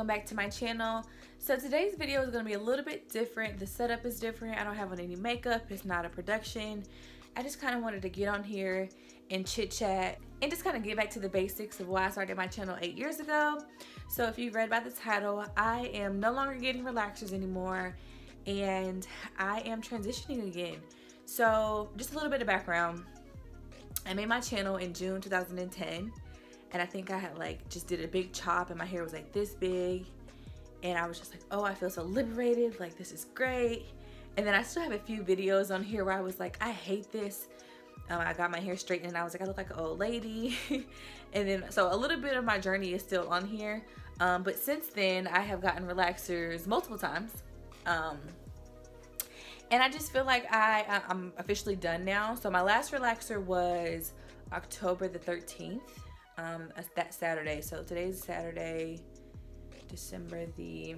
welcome back to my channel. So today's video is going to be a little bit different. The setup is different. I don't have on any makeup. It's not a production. I just kind of wanted to get on here and chit chat and just kind of get back to the basics of why I started my channel 8 years ago. So if you've read by the title, I am no longer getting relaxers anymore and I am transitioning again. So just a little bit of background. I made my channel in June 2010. And I think I had just did a big chop and my hair was like this big. And I was just like, oh, I feel so liberated. Like, this is great. And then I still have a few videos on here where I was like, I hate this. I got my hair straightened and I was like, I look like an old lady. And then, so a little bit of my journey is still on here. But since then, I have gotten relaxers multiple times. And I just feel like I'm officially done now. So my last relaxer was October the 13th. That Saturday. So today's Saturday, December the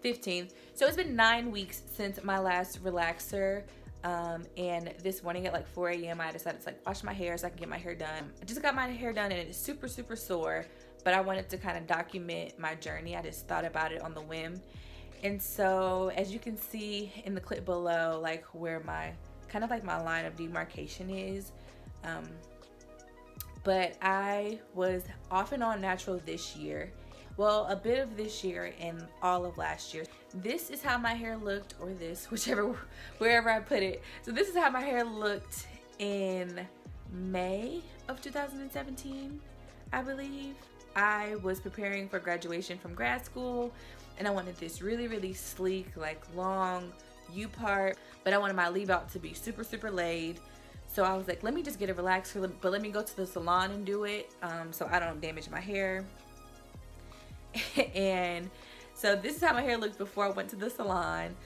15th. So it's been 9 weeks since my last relaxer. And this morning at like 4 a.m. I decided to wash my hair so I can get my hair done. I just got my hair done and it's super sore, but I wanted to kind of document my journey. I just thought about it on the whim. And so as you can see in the clip below, where my my line of demarcation is, but I was off and on natural this year. Well, a bit of this year and all of last year. This is how my hair looked, or this, wherever I put it. So this is how my hair looked in May of 2017, I believe. I was preparing for graduation from grad school and I wanted this really sleek, long U-part, but I wanted my leave out to be super laid. So I was like, let me just get a relaxer, but let me go to the salon and do it so I don't damage my hair. And so this is how my hair looked before I went to the salon.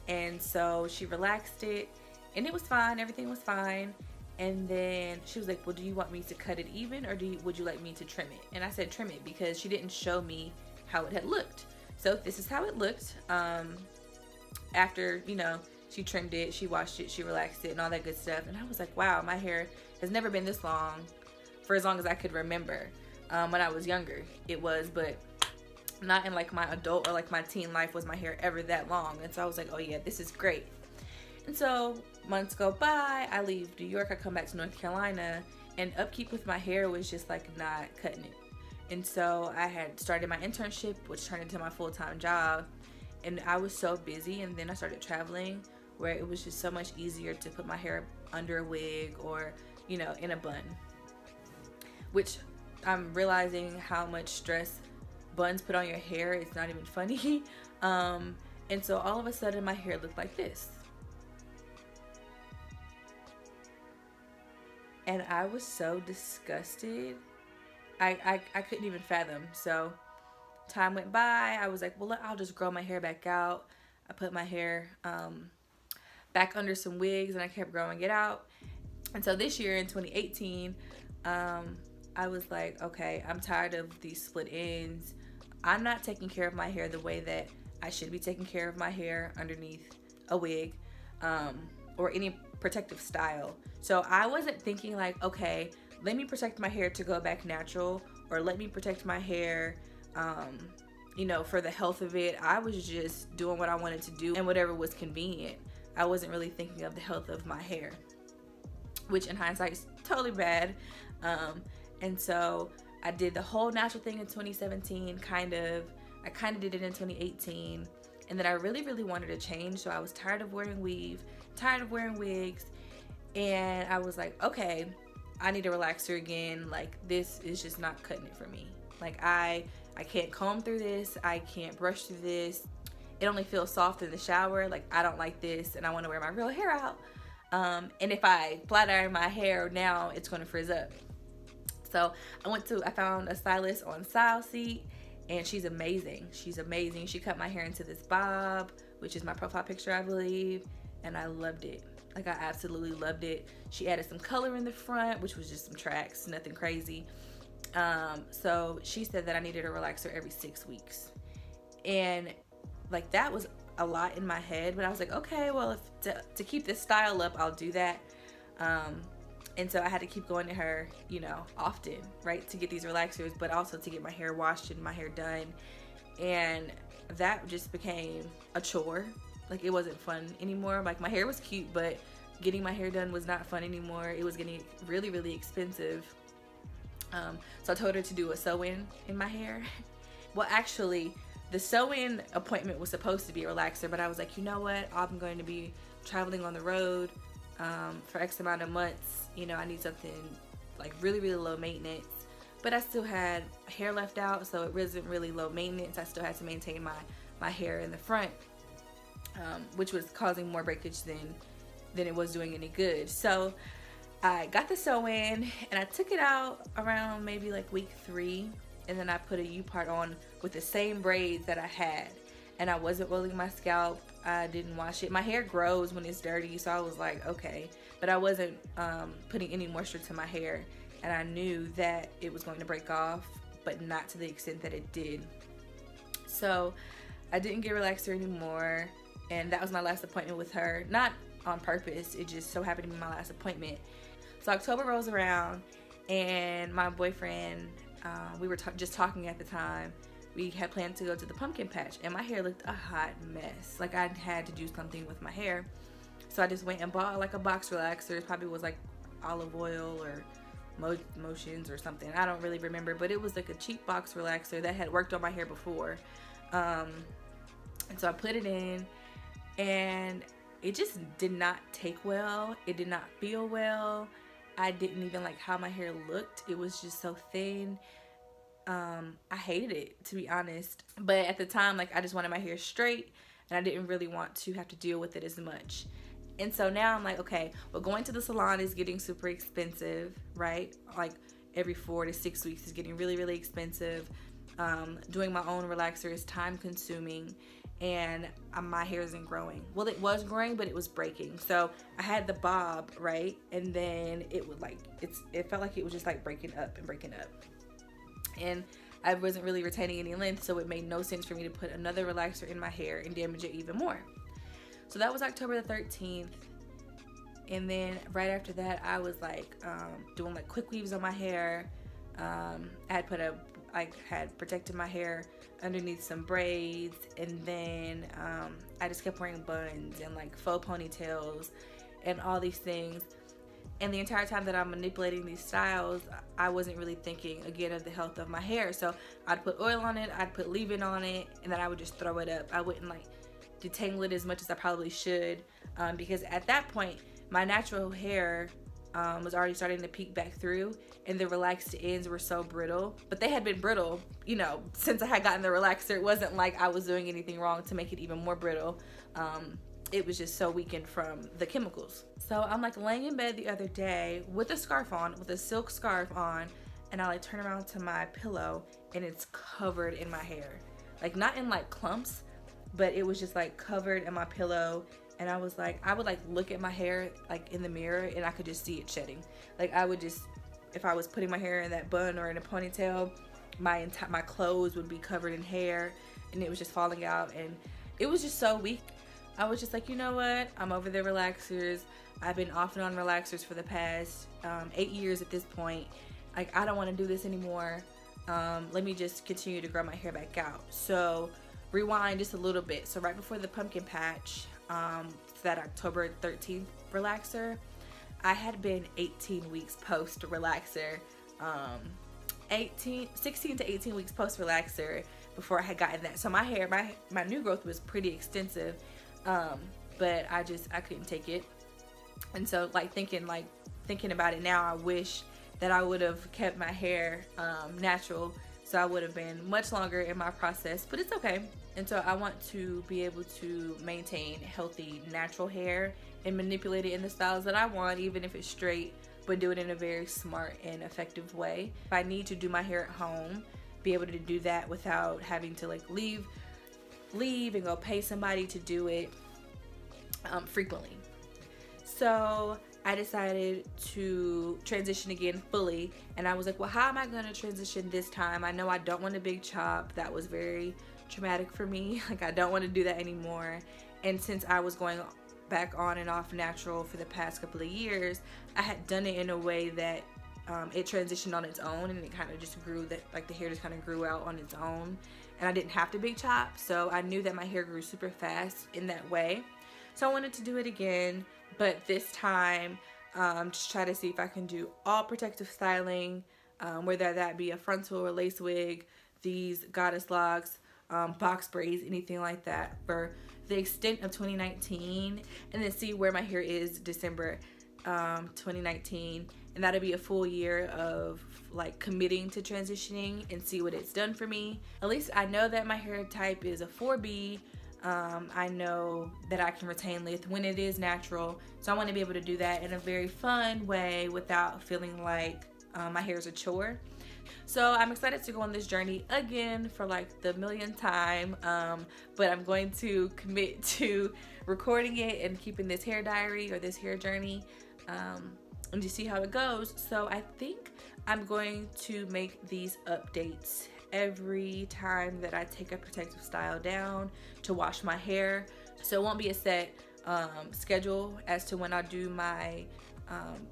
And so she relaxed it and it was fine. Everything was fine. And then she was like, well, do you want me to cut it even or would you like me to trim it? And I said trim it because she didn't show me how it had looked. So this is how it looked after, she trimmed it, she washed it, she relaxed it and all that good stuff. And I was like, wow, my hair has never been this long for as long as I could remember. When I was younger, it was, but not in my adult or my teen life was my hair ever that long. And so I was like, oh yeah, this is great. And so months go by, I leave New York, I come back to North Carolina, and upkeep with my hair was just not cutting it. And so I had started my internship, which turned into my full-time job. And I was so busy, and then I started traveling, where it was just so much easier to put my hair under a wig or, in a bun. Which I'm realizing how much stress buns put on your hair. It's not even funny. And so all of a sudden my hair looked like this. And I was so disgusted. I couldn't even fathom. So time went by. I was like, well, I'll just grow my hair back out. I put my hair back under some wigs and I kept growing it out. And so this year in 2018, I was like, okay, I'm tired of these split ends. I'm not taking care of my hair the way that I should be taking care of my hair underneath a wig or any protective style. So I wasn't thinking okay, let me protect my hair to go back natural, or let me protect my hair for the health of it. I was just doing what I wanted to do and whatever was convenient. I wasn't really thinking of the health of my hair, which in hindsight is totally bad. And so I did the whole natural thing in 2017, I kind of did it in 2018. And then I really wanted to change. So I was tired of wearing weave, tired of wearing wigs. And I was like, okay, I need a relaxer again. This is just not cutting it for me. I can't comb through this. I can't brush through this. It only feels soft in the shower. I don't like this and I want to wear my real hair out. And if I flat iron my hair now, it's going to frizz up. So I found a stylist on Style Seat and she's amazing. She's amazing. She cut my hair into this bob, which is my profile picture, I believe. And I loved it. I absolutely loved it. She added some color in the front, which was just some tracks, nothing crazy. So she said that I needed a relaxer every 6 weeks. And that was a lot in my head, but I was like, okay, well, to keep this style up, I'll do that. And so I had to keep going to her, you know, often, right, to get these relaxers, but also to get my hair washed and my hair done. And that just became a chore. Like, it wasn't fun anymore. Like, my hair was cute, but getting my hair done was not fun anymore. It was getting really, really expensive. So I told her to do a sew-in in my hair. Well, actually, the sew-in appointment was supposed to be a relaxer, but I was like, you know what? I'm going to be traveling on the road for X amount of months. You know, I need something like really, really low maintenance. But I still had hair left out, so it wasn't really low maintenance. I still had to maintain my hair in the front, which was causing more breakage than it was doing any good. So I got the sew-in and I took it out around maybe like week 3, and then I put a U-part on with the same braids that I had, and I wasn't oiling my scalp. I didn't wash it. My hair grows when it's dirty, so I was like, okay, but I wasn't putting any moisture to my hair, and I knew that it was going to break off, but not to the extent that it did. So I didn't get relaxer anymore, and that was my last appointment with her. Not on purpose, it just so happened to be my last appointment. So October rolls around, and my boyfriend, we were just talking at the time. We had planned to go to the pumpkin patch, and my hair looked a hot mess. Like, I had to do something with my hair. So I just went and bought like a box relaxer. It probably was like olive oil or Motions or something. I don't really remember, but it was like a cheap box relaxer that had worked on my hair before. And so I put it in, and it just did not take well. It did not feel well. I didn't even like how my hair looked. It was just so thin. I hated it, to be honest. But at the time, like, I just wanted my hair straight, and I didn't really want to have to deal with it as much. And so now I'm like, okay, well, going to the salon is getting super expensive, right? Like, every 4 to 6 weeks is getting really, really expensive. Doing my own relaxer is time consuming, and my hair isn't growing. Well, it was growing, but it was breaking. So I had the bob, right? And then it would like, it felt like it was just like breaking up and breaking up. And I wasn't really retaining any length, so it made no sense for me to put another relaxer in my hair and damage it even more. So that was October the 13th. And then right after that, I was like doing like quick weaves on my hair. I had protected my hair underneath some braids, and then I just kept wearing buns and like faux ponytails and all these things. And the entire time that I'm manipulating these styles, I wasn't really thinking, again, of the health of my hair. So I'd put oil on it, I'd put leave-in on it, and then I would just throw it up. I wouldn't like detangle it as much as I probably should, because at that point, my natural hair was already starting to peek back through, and the relaxed ends were so brittle. But they had been brittle, you know, since I had gotten the relaxer. It wasn't like I was doing anything wrong to make it even more brittle. It was just so weakened from the chemicals. So I'm like laying in bed the other day with a scarf on, with a silk scarf on, and I like turn around to my pillow, and it's covered in my hair. Like, not in like clumps, but it was just like covered in my pillow. And I was like, I would like look at my hair like in the mirror, and I could just see it shedding. Like, I would just, if I was putting my hair in that bun or in a ponytail, my clothes would be covered in hair, and it was just falling out, and it was just so weak. I was just like, you know what? I'm over the relaxers. I've been off and on relaxers for the past 8 years at this point. Like, I don't want to do this anymore. Let me just continue to grow my hair back out. So rewind just a little bit. So right before the pumpkin patch, that October 13th relaxer, I had been 18 weeks post relaxer, 16 to 18 weeks post relaxer before I had gotten that. So my hair, my new growth was pretty extensive, but I couldn't take it. And so like thinking about it now, I wish that I would have kept my hair natural, so I would have been much longer in my process, but it's okay. And so I want to be able to maintain healthy natural hair and manipulate it in the styles that I want, even if it's straight, but do it in a very smart and effective way. If I need to do my hair at home, be able to do that without having to like leave and go pay somebody to do it frequently. So I decided to transition again fully, and I was like, well, how am I going to transition this time? I know I don't want a big chop. That was very traumatic for me. Like, I don't want to do that anymore. And since I was going back on and off natural for the past couple of years, I had done it in a way that it transitioned on its own, and it kind of just grew, that like the hair just kind of grew out on its own, and I didn't have to big chop. So I knew that my hair grew super fast in that way. So I wanted to do it again, but this time just try to see if I can do all protective styling, whether that be a frontal or lace wig, these goddess locks, box braids, anything like that for the extent of 2019, and then see where my hair is December 2019, and that'll be a full year of like committing to transitioning and see what it's done for me. At least I know that my hair type is a 4B. I know that I can retain length when it is natural, so I want to be able to do that in a very fun way without feeling like my hair is a chore. So I'm excited to go on this journey again for like the millionth time, but I'm going to commit to recording it and keeping this hair diary or this hair journey, and to see how it goes. So I think I'm going to make these updates every time that I take a protective style down to wash my hair. So it won't be a set schedule as to when I'll do my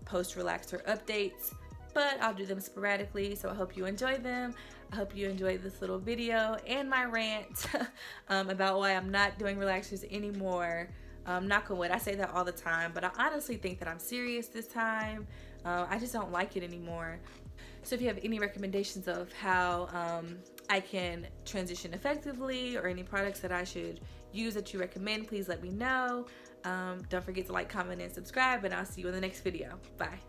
post relaxer updates, but I'll do them sporadically. So I hope you enjoy them. I hope you enjoyed this little video and my rant about why I'm not doing relaxers anymore. Knock on wood, I say that all the time, but I honestly think that I'm serious this time. I just don't like it anymore. So if you have any recommendations of how I can transition effectively, or any products that I should use that you recommend, please let me know. Don't forget to like, comment, and subscribe, and I'll see you in the next video. Bye.